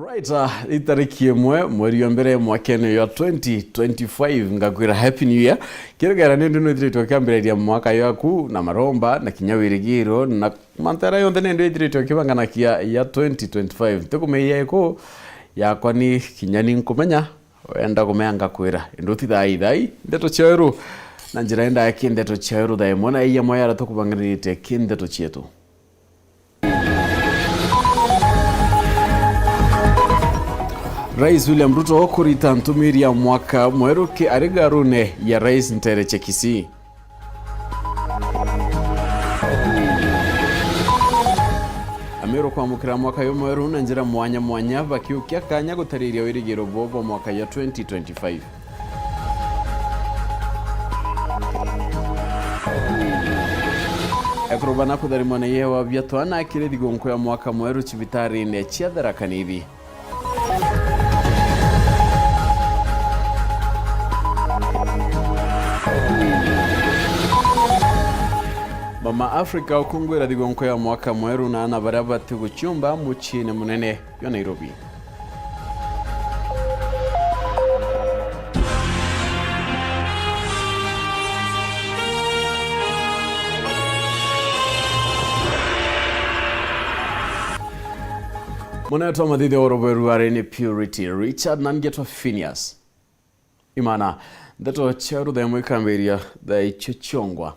Alright, itariki imwe mweri wa mbere mwakene ya 2025 ngakwira happy new year. Kiragara nendo no thire tokambira mwaka yaku na maromba na kinyawirigiro na mantara yonde nendo thire tokibangana kia ya 2025. Tukumeya eko yakwa ni kinyani nkumenya wenda kumenya ngakwira ndo thithai ndeto cheru na njira enda yakindeto cheru dai mona iya moyara tukubanganite kindeto chetu. Rais William Ruto kurita ntumiri ya mwaka mweru ki arigarune ya Rais Ntere Chekisi. Amero kwa mukira mwaka yo mweru na njira mwanya bakiukia kanya gutariria wirigiro bobo mwaka ya 2025. Ekrobana kudari mwana yewa vyatwana akire digonko ya mwaka mweru chibitari ne chiadara kanivi. Mama Afrika ukungwira digonko ya mwaka mweru na anabaraba tiguchumba muchine munene yo Nairobi. Mwana madide oroberu arene Purity Richard nangetwa Phineas. Imana ndato charu da mwikamberia da ichochongwa.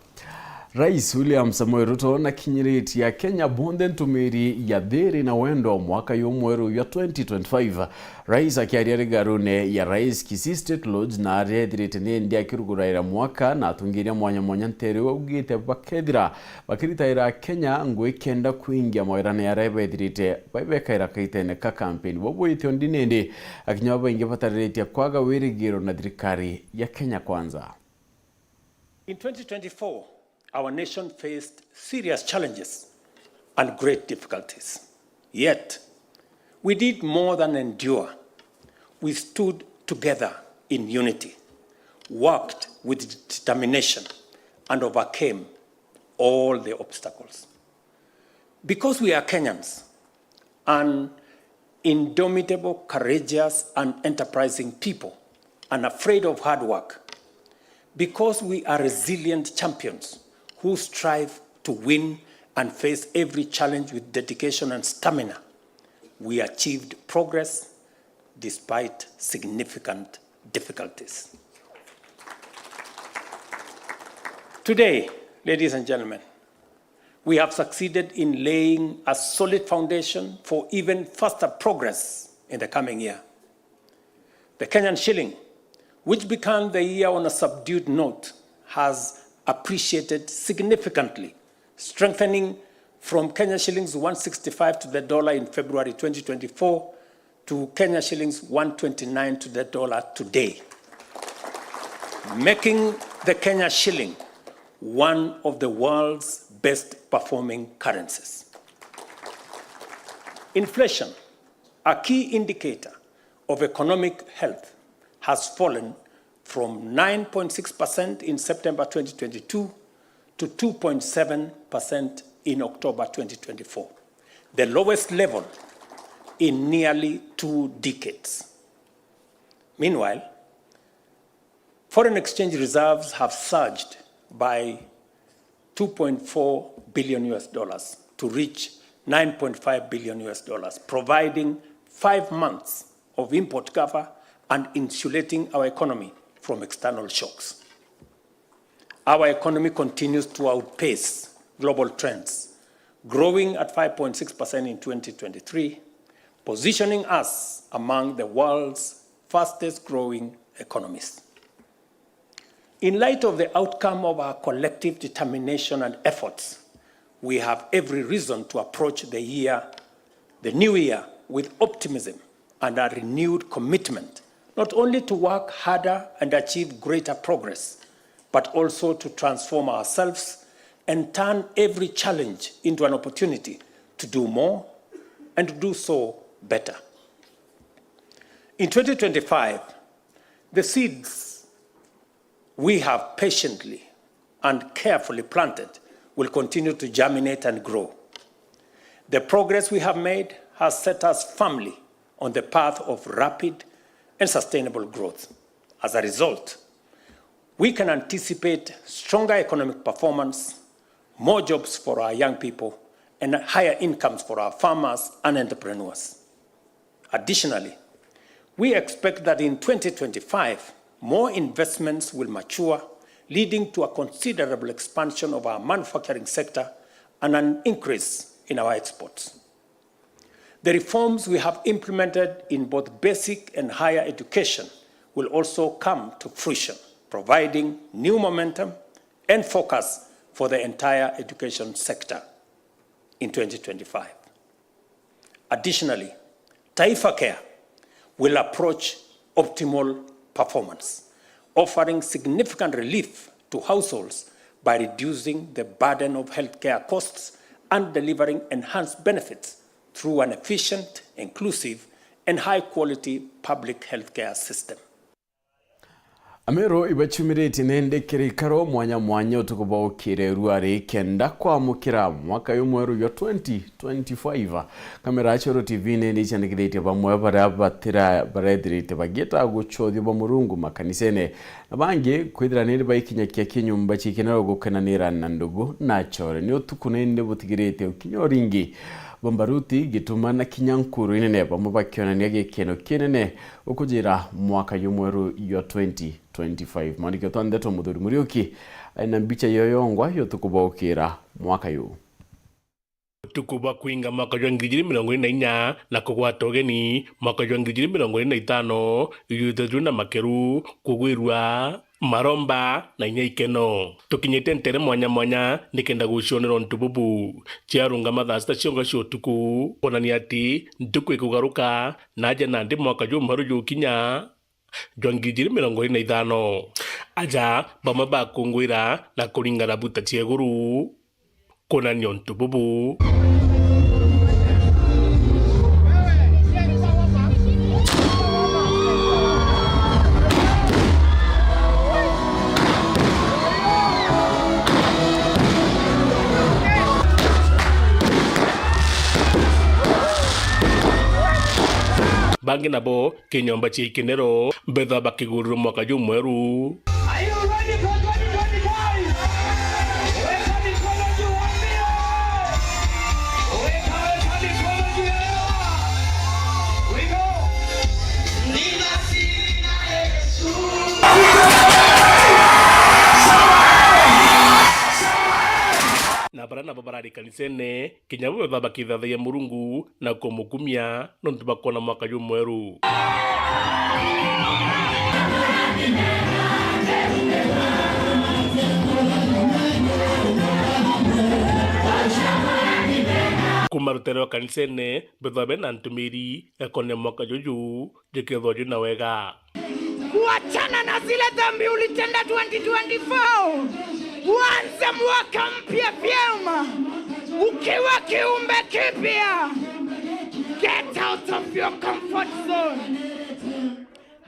Rais William Samoei Ruto na kinyiriti ya Kenya bonde ntumiri ya dhiri na wendo mwaka yomweru ya 2025. Rais akiaria garune ya Rais Kisii State Lodge na aredhirite ndi akiruguraira mwaka na atungiria mwanya ntere ugite bakethira bakiritaira Kenya ngwe kenda kuingia moirane ya rebedhirite baibekaira kaitene ka campaign bobo ityo ndinende akinyaba inge patarete kwaga wirigiro na thirikari ya Kenya Kwanza. In 2024, our nation faced serious challenges and great difficulties. Yet, we did more than endure. We stood together in unity, worked with determination, and overcame all the obstacles. Because we are Kenyans, an indomitable, courageous, and enterprising people, unafraid of hard work, because we are resilient champions who strive to win and face every challenge with dedication and stamina, we achieved progress despite significant difficulties. Today, ladies and gentlemen, we have succeeded in laying a solid foundation for even faster progress in the coming year. The Kenyan shilling, which began the year on a subdued note, has appreciated significantly, strengthening from Kenya shillings 165 to the dollar in February 2024 to Kenya shillings 129 to the dollar today, making the Kenya shilling one of the world's best performing currencies. Inflation, a key indicator of economic health, has fallen from 9.6% in September 2022 to 2.7% in October 2024, the lowest level in nearly 2 decades. Meanwhile, foreign exchange reserves have surged by $2.4 billion to reach $9.5 billion, providing 5 months of import cover and insulating our economy from external shocks. Our economy continues to outpace global trends, growing at 5.6% in 2023, positioning us among the world's fastest growing economies. In light of the outcome of our collective determination and efforts, we have every reason to approach the new year with optimism and a renewed commitment not only to work harder and achieve greater progress, but also to transform ourselves and turn every challenge into an opportunity to do more and to do so better. In 2025, the seeds we have patiently and carefully planted will continue to germinate and grow. The progress we have made has set us firmly on the path of rapid and sustainable growth. As a result, we can anticipate stronger economic performance, more jobs for our young people, and higher incomes for our farmers and entrepreneurs. Additionally, we expect that in 2025, more investments will mature, leading to a considerable expansion of our manufacturing sector and an increase in our exports. The reforms we have implemented in both basic and higher education will also come to fruition, providing new momentum and focus for the entire education sector in 2025. Additionally, Taifa Care will approach optimal performance, offering significant relief to households by reducing the burden of healthcare costs and delivering enhanced benefits through an efficient, inclusive, and high-quality public healthcare system. Amero ibachumiriti nende kirikaro mwanya utukubawukire ruari kenda kwa mukira mwaka y'umweru ya 2025. Kamera Achoro TV nende chanekirete bamwe barabatira baredirete bageta guchodhi bamurungu makanisene nabange kwidira nende bayikinyakia kinyumba chikenero gukananira nandugu nachore ni otukunende butigirete ukinyoringi Bambaruti gitumana kinyankuru inene bamubakiona niage keno kinene ukujira mwaka y'umweru ya 2025. Manike twandeto muduri murioki aina mbicha yoyongwa yotukubawukira mwaka yu. Tukuba kuinga mwaka wa 2024 na kugwata ugeni mwaka wa 2025 yuthetru na makeru kugwirwa maromba na inya ikeno tukinyete ntere mwanya nikenda gucionero ntububu ciarunga mathasta cionga cio tuku onani ati ntuku ikugaruka naja nandi mwaka y'umweru yukinya 2025 aja bamwe bakungwira na kuringana buta cieguru konanio ntububu bangi nabo kinyomba chikinero betha bakigururu mwaka y'umweru. Are you ready for 2025? Weka mikono juu ambia. Weka mikono juu. We go. Nina sina Yesu. Na barana babarari kanisene kinyabu betha bakithathia Murungu na kumukumia nontu bakona mwaka y'umweru. Kumarutero kanisene betha bena ntumiri ekone mwaka y'uyu jiketho jina wega. Kuachana na zile dhambi ulitenda 2024. Uanze mwaka mpya vyema. Ukiwa kiumbe kipya. Get out of your comfort zone.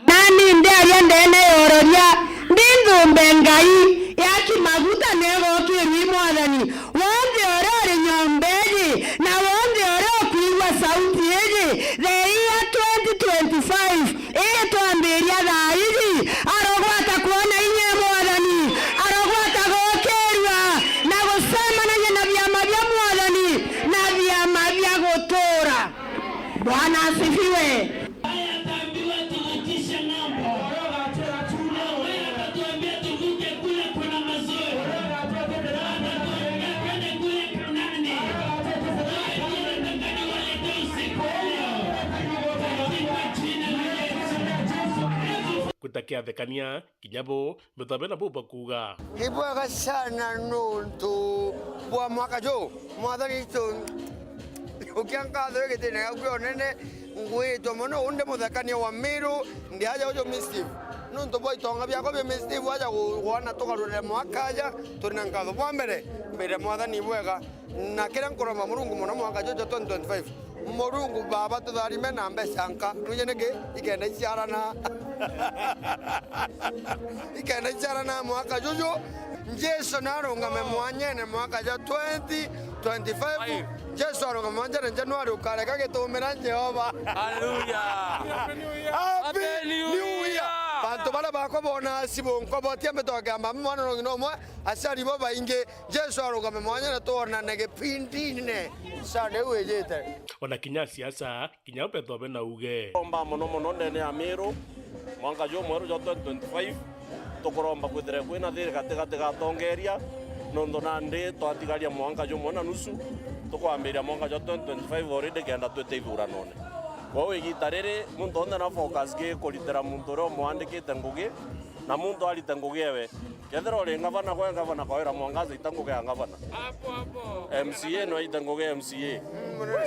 Nani ndiye ndene yororia ndindumbe ngai yaki maguta nego kiri mwathani wonde orore nyombeji na wonde orore kuigwa sauti yeji the year 2025 twambiria thaizi arogwata kuona inye mwathani arogwata gokerwa na gusemana na vyama vya mwathani na vyama vya gutura. Bwana asifiwe. Kutakia thekania kinyabo bethabena buba kuga Ibwaga sana nuntu bwa mwaka jo mwathani tu ukianga thege tena kwa nene ngwito mono unde muthakania wa Miru ndi aja ujo Mistive nuntu bwa itonga bya kwa Mistive aja kuona tukarure mwaka aja turina ngatho bwa mbere mwathani bwega na kira nkoroma Murungu muno mwaka jo 2025 Murungu baba tutharime na mbecanka nunyenege ikenda iciarana ikenda iciarana mwaka jojo Jesu narungame mwanyene mwaka ja 2025 Jesu arungame mwanyene Januari ukareka gitumira Jehova. Hallelujah. Happy New Year. Bantu bala bakobona sibonko botia metogamba mwana no mwe asari bo bainge Jesu arungame mwanyene tona nege pindine sane wejete. Ona kinya siasa kinya petho bena uge Omba mono ndene ya Meru mwaka jo mweru jo 2025 tukuromba kwithire kwina thiri gatigati gatongeria nondo nandi twatigaria mwaka jo mwana nusu tukwambiria mwaka jo 2025 already kenda twete ithurano-ini kwa igita riri muntu onde na focus gi kuritira muntu ro mwandikite ngugi na muntu arite ngugi ewe kethira uri ngavana kwa ngavana kwa ira mwangaza itangugi ya ngavana hapo MCA no itangugi MCA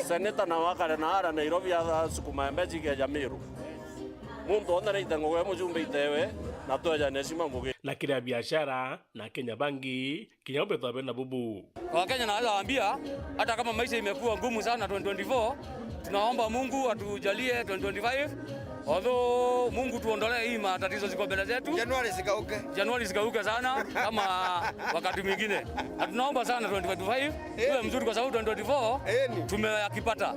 seneta na wakare na ara Nairobi ya sukuma mbeji ke Jamiru muntu onde na itangugi mujumbe itewe na toja nesima ngugi na kila biashara na Kenya Bangi kinya petho bena bubu kwa Kenya. Naweza waambia hata kama maisha imekuwa ngumu sana 2024, tunaomba Mungu atujalie 2025. Although Mungu tuondolee hii matatizo ziko mbele zetu. Januari zikauke sana kama wakati mwingine. Tunaomba sana 2025 iwe mzuri kwa sababu 2024 tumeyakipata.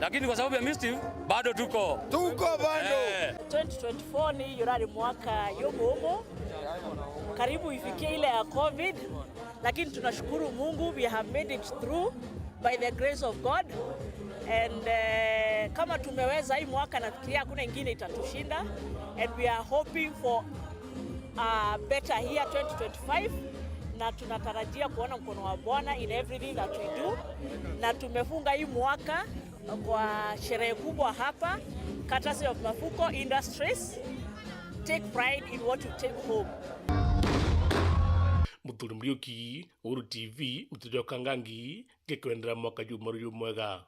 Lakini kwa sababu ya mischief bado tuko bado. 2024 ni yurari mwaka yomo karibu ifikie ile ya COVID, lakini tunashukuru Mungu we have made it through by the grace of God. And kama tumeweza hii mwaka, nafikiria hakuna ingine itatushinda, and we are hoping for a better year 2025, na tunatarajia kuona mkono wa Bwana in everything that we do. Na tumefunga hii mwaka kwa sherehe kubwa hapa courtesy of Mafuko Industries. Take pride in what you take home. Muthuri Muriuki, Uru TV, Mutujo Kangangi, gekwendera mwaka jumaru mwega.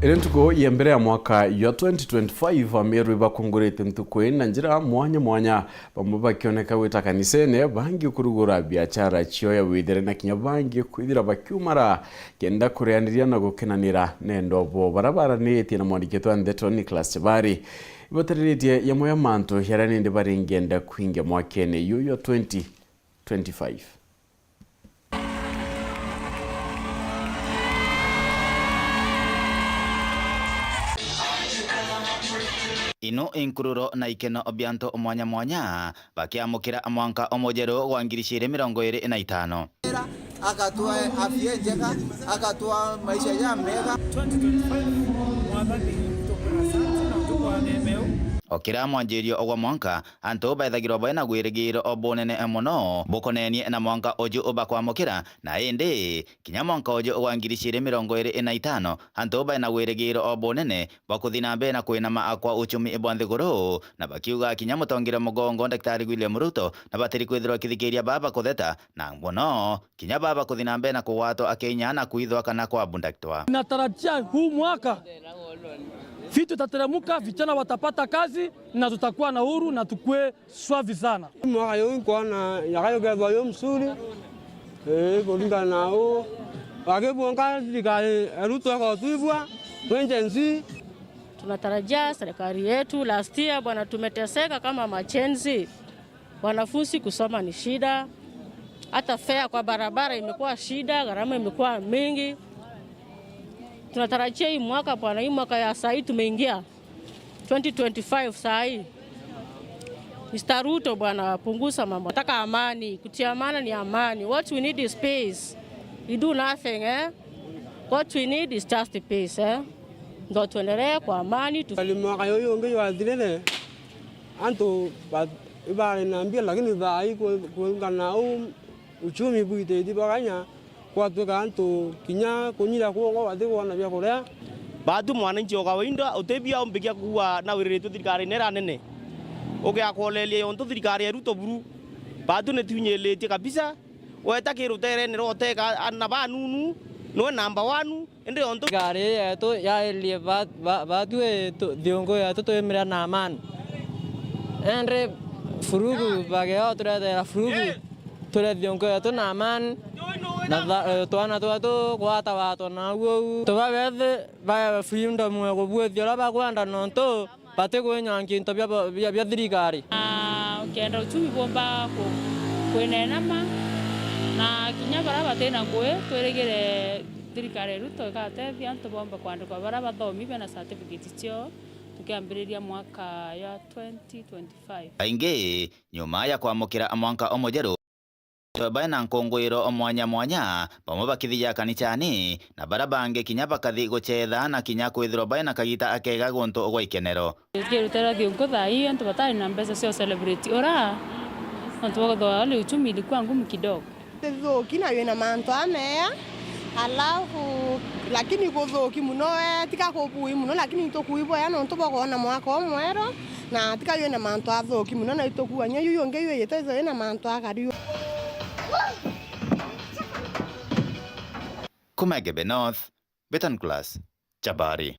Irentuko ya mbere ya mwaka ya 2025 Ameru bakongorete mtukwe na njira mwanya bamwe bakioneka wita kanisene bangi kurugura biashara chio ya widere na kinya bangi kwithira bakiumara kenda kureaniria na gukenanira nendobo barabara netie na mwandiketo Ndeto Nicholas Chabari ibatariritie ya moya manto yaranende baringenda kwinga mwakene yuyo 2025. Ino inkururo na ikeno obianto mwanya bakiamukira mwanka omojero wa 2025 akatua afya njega akatua maisha ya mega 2025 mwathani tukura sana na tukwa nemeu okira mwanjirio ogwa mwanka anto baithagirwo bena gwirigiro obonene muno bukonenie na mwanka oju obakwamukira na indi kinya mwanka oju ogwa 2025 anto baina gwirigiro obonene bakuthina mbe na kwinama akwa uchumi ibwanthiguru na bakiuga kinya mutongire mugongo Daktari William Ruto na batiri kwithirwa kithikiria baba kutheta na muno kinya baba kuthina mbe na kuwato akenya na kuithwa kana kwa bundaktwa. Natarajia huu mwaka vitu tateremuka, vijana watapata kazi na tutakuwa na huru na tukue swavi sana. Mwaka yungu kwa na yakayo kwa yo msuri kulinga nao wakibuonga likale Ruto kwa tuibwa wenjenzi. Tunatarajia serikali yetu, last year bwana tumeteseka kama machenzi, wanafunzi kusoma ni shida, hata fare kwa barabara imekuwa shida, gharama imekuwa mingi. Tunatarajia hii mwaka bwana, hii mwaka ya saa hii tumeingia 2025 saa hii Mr. Ruto bwana, punguza mambo. Nataka amani, kutia amani ni amani. What we need is peace. You do nothing What we need is just peace Ndio tuendelee kwa amani mwaka yoyo nge wadhilele anto ibare naambia, lakini dhai kuungana uchumi buite bakanya kwa tukanto kinya kunyira kuongo wathigo na bya kuria batu mwananchi wa kawaida utebia umbikia kuwa na wiretu thirikari nera nene ugiakolelia onto thirikari ya Ruto buru batu ne tunyeletie kabisa weta kirutere ne roteka anaba nunu no namba 1 ende onto gari yetu ya elie batu diongo ya to emira na man endre furugu bageo tura furugu tura diongo ya to na man na toana to kwata wato na wo to babethe ba freedom go bwethio la bakwanda nonto bate go nyanki to bya thirikari ukienda uchumi bomba kwinenama na kinya bara batena ngui tweregere thirikari ruto ikatethia antu bomba kwandikwa bara bathomi bena certificate cio tukiambiriria mwaka ya 2025. Aingi nyuma ya kwamukira mwanka omojeru baina nkongwiro mwanya mwanya pamwe bakithia kanicani na bara bange kinya bakathi guchetha na kinya kwithirwo baina kagita akega gonto ogwa ikenero kirutera thiongo thai antu batari na mbesa cio celebrate ora antu bagothoa le uchumi ilikuwa ngumu kidogo thuki na wina manto amea alafu lakini guthuki muno tika kupui muno lakini tukuibo ya no tubogona mwaka omwero na tika wina manto athuki muno na itukuanya yuyo ngeyo yetezo wina manto akariyo Kumegebe North, Betan Class, Chabari.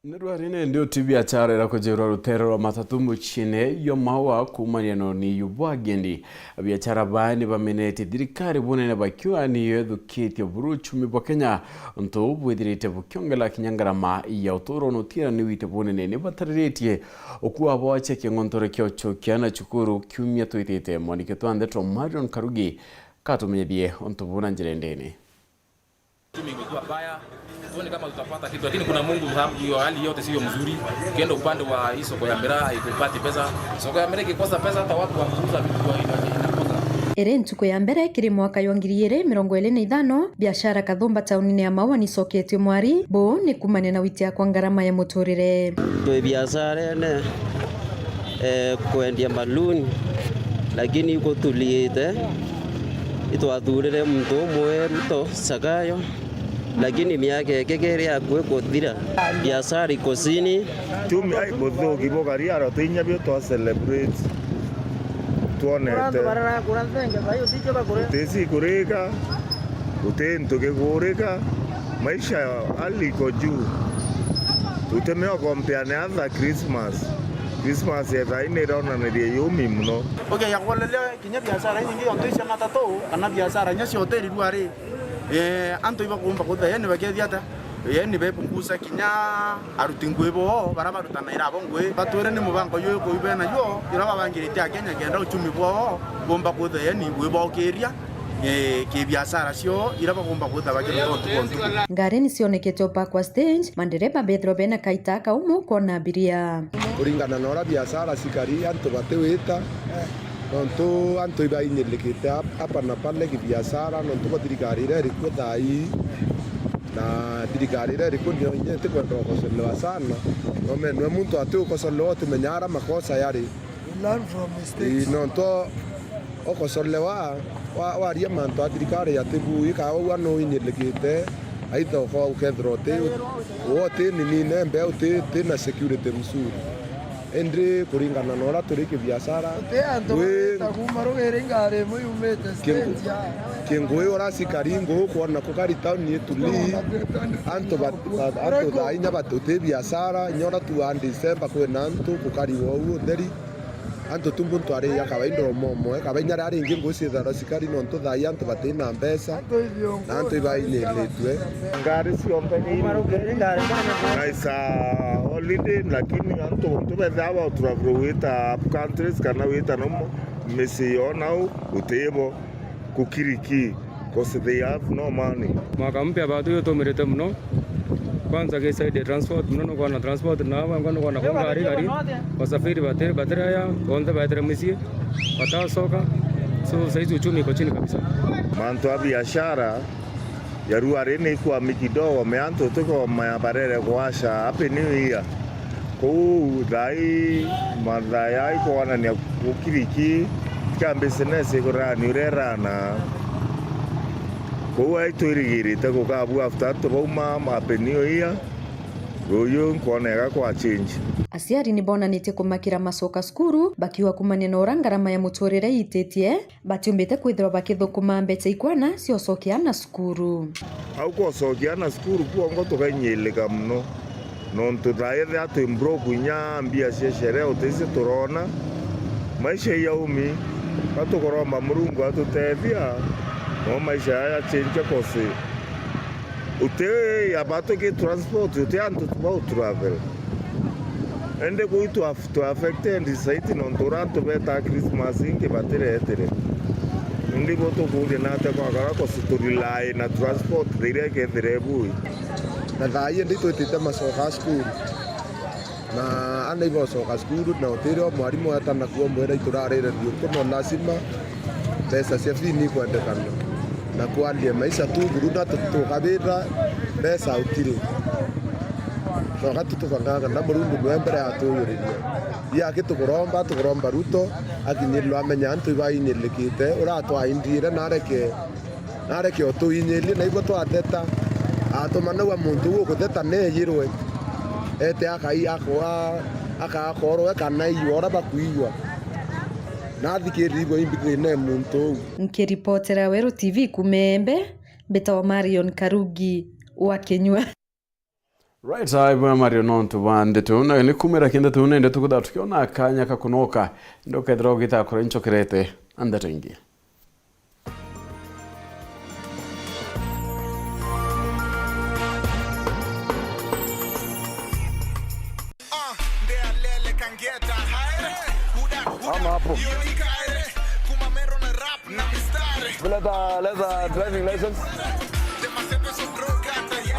Nirwarine ndio biashara ira kujirwa rutero rwa matatu muchine yo mawa kumanyano ni yubwagendi biashara bani bamenete thirikari bunene bakiwa ni yethukitio buruchumi bwa Kenya nto bwithirite bukyongela kinyangarama ya utoro notira ni wite bunene ni batariretie okuwa boache kingontore kyo chokiana chukuru kiumia tuitite mwanike twandetro Marion Karugi katumenyethie onto buna njirendene. Imekuwa baya, tuone kama tutapata kitu, lakini kuna Mungu, hiyo hali yote sio mzuri. Ukienda upande wa hii soko ya miraa haikupati pesa, soko ya miraa ikikosa pesa hata watu wakuuza vitu kwa inakosa. Ere ntuko ya mbere kiri mwaka 2025 biashara Kathumba tauni ya Maua ni soketio mwari bo ni kumane na witia kwa ngarama ya motorire twe biashara ne kuendia maluni lakini yuko tuliete itwathurire mtu mwe mto sakayo lakini miaka kekere yakwe kuthira biashara iko chini chumi ai muthuki bogari aro tinya bio to celebrate tuonete tesi kurika utento kegurika maisha aliko juu utemeo kompeane other Christmas ya zaine rona ne yumi mno okay ya kwalele kinya biashara nyingi ontoisha matatu kana biashara nyasi hoteli duare anto iba kumba kutha yani bakethiata yani bepunguza kinya arutingwebo baraba rutana irabo ngwe bature ni mubango yo ko ibena yo iraba bangirite Kenya genda uchumi bwo bomba kutha yani webokeria ke biashara cio iraba bomba kutha bakiri kontu ngari ni cionekete opa kwa stage mandereba Pedro bena kaitaka umu kona abiria kuringana na ora biashara sikari anto bateweta nonto anto iba inyelikite hapa na pale kibiashara nonto badirikari ile riko dai na dirikari ile riko ndio nyete kwa kosolewa sana nome mtu atu kosolewa tumenyara makosa yari learn from mistakes nonto okosolewa waria manto adirikari yatibu ikawa wano inyelikite aitha kwa ukethrote wote ni nembe uti tena security msuri endre kuringana na ora turike biashara we takumarugere ngare muyumete stage kengwe ora sikaringo kuona kukari town yetu li anto dainya batote biashara nyora tu and December kwena anto kukari wo nderi anto tumbu tware ya kawaida momo kabanya ari ingi ngosi za sikari no nto dai anto batena mbesa na anto ibaine letwe ngari si ompeni naisa holiday lakini anto tubethawa turavoweta up countries kana weta no mesio now utebo kukiriki because they have no money mwaka mpya bado yo tomerete mno kwanza kesa de transport mno kwa na transport na wangu kwa na gari wasafiri batera ya konde batera misi wata soka so saizi uchumi iko chini kabisa manto ya biashara ya ruarene kwa mikidogo meanto tuko mabarere kuasha happy new year ku dai madaya iko wana ni kukiriki ka business iko rani urerana ko ai toirigirite ko kabu after to bauma happy new year goyo nkonega kwa change aciari ni bonanite kumakira macoka skuru bakiwa kumane na ngarama ya muturire yitetie batiumbite kwithirwa bakithukuma mbeca ikwana ciocokiana skuru au kocokiana skuru kuongo tukanyilika mno nontu thaethe atu mbroku nya mbia cia sherehe utisi turona maisha yaumi atukoromba murungu atutethia no maisha ya change kosi ute ya bato ke transport ute antu tubau travel ende kuitu to affected site non toranto beta Christmas inge batere ndi boto kude na ta kwa ko storyline na transport direct derebu na dai ndi to tita masoka school na anda ibo soka school na otero mwalimu hata na kuwa mwera iturarere ndio kono lazima pesa sefini kwenda kana na kualia maisha tu burunda tukabira pesa utire wakati tukanganga na burundu mwembere atoyoriria ya kitu kuromba Ruto akinyirwa amenya antu ibainyelikite uratwa indire nareke otuinyelie na ibo twateta atomana wa muntu guteta neyirwe ete akai akoro kana iyora bakuiywa nathikirigo imbikine muntu nkiripotera Weru TV kumembe Beta Marion Karugi wa Kenywa. Right, bwana Mario nontu bande tuna ni kumera kenda tuna ende tukuda tukiona akanya kakunoka ndo kedro gita kurencho kirete andarengi. Ama hapo. Leta driving license.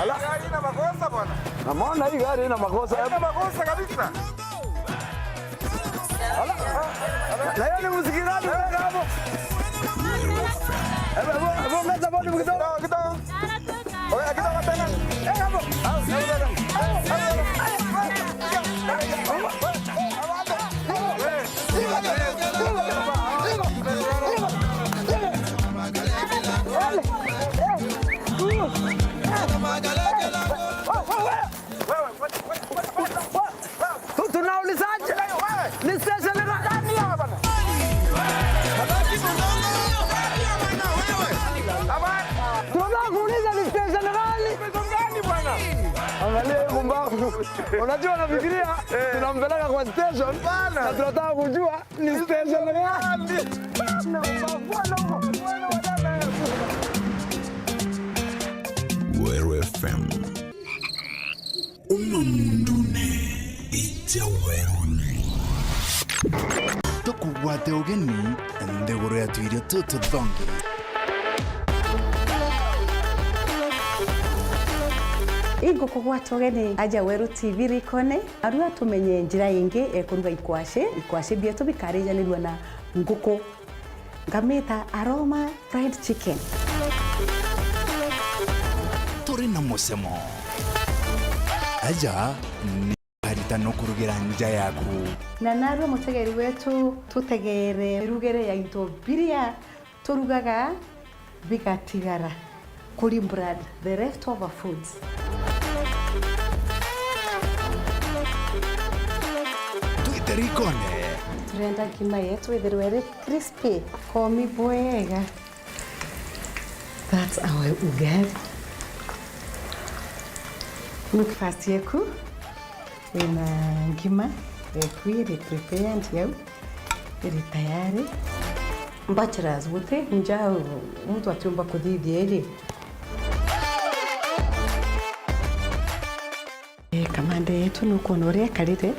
Ala, ina makosa bwana. Naona hii gari ina makosa. Ina makosa kabisa. Ala. Na yeye ni muzikirani wewe hapo. Hapo meza bodi kidogo. Oya kidogo tena. Hapo. Tunaulizaje? Ni station gani hapa bana? Tunakuuliza ni station gani bwana? Angalia hiyo mbavu. Unajua nafikiria tunampeleka kwa station bana. Na tunataka kujua ni station gani. Weru FM. Unondune ija weruni. Tukubwate ugeni ndegoro ya tuiria tututhongi. Ingo kugwata ugeni aja Weru TV rikone arua tumenye njira ingi ekunwa ikwashe bietu bikarijanirwa na nguku ngamita aroma fried chicken. Turina musemo aja ni harita no kurugira nja yaku na narwo mutegeri wetu tutegere rugere ya into biria turugaga bigatigara kuri brad the leftover foods. Tuiterikone turenda ngima yetu ithirwe crispy komi bwega. That's our ugali. Breakfast yeku ina ngima yeku iri prepared yau iri tayari. Bachelors wote njao mtu atiomba kuthithia iri kamande yetu nukuona uria karire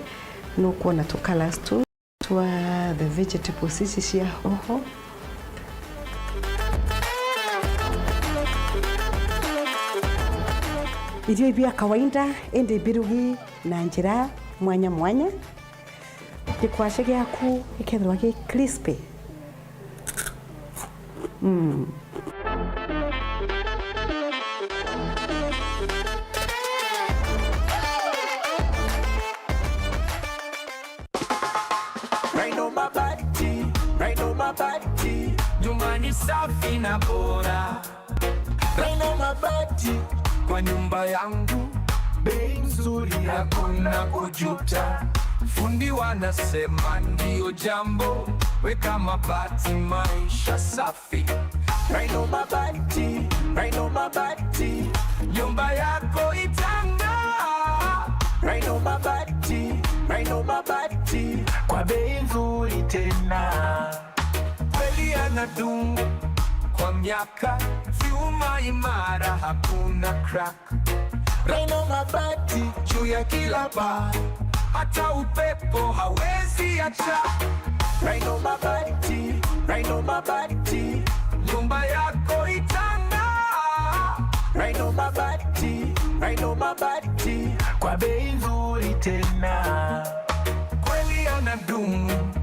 nukuona tukalas tu twa the vegetables ici cia hoho irio ibia kawaida ende birugi na njira mwanya gikwashe giaku ikethwa gi crispy. Mabati, nyumbani safi na bora. Raino Mabati, kwa nyumba yangu bei nzuri, hakuna kujuta. Fundi wanasema ndio jambo, weka mabati maisha safi. Raino Mabati, nyumba yako itang'aa. Raino Mabati, kwa bei nzuri tena. Kweli anadumu kwa miaka, vyuma imara, hakuna crack. Raino Mabati, juu ya kila paa, hata upepo hawezi acha. Rhino mabati, Rhino mabati, nyumba yako itang'aa. Rhino mabati, Rhino mabati, kwa bei nzuri tena. Kweli yanadumu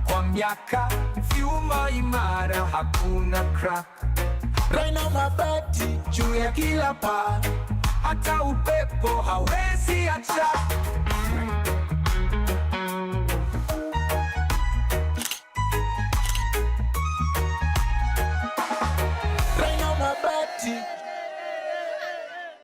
kwa miaka, vyuma imara, hakuna crack. Rhino mabati, juu ya kila paa, hata upepo hawezi acha.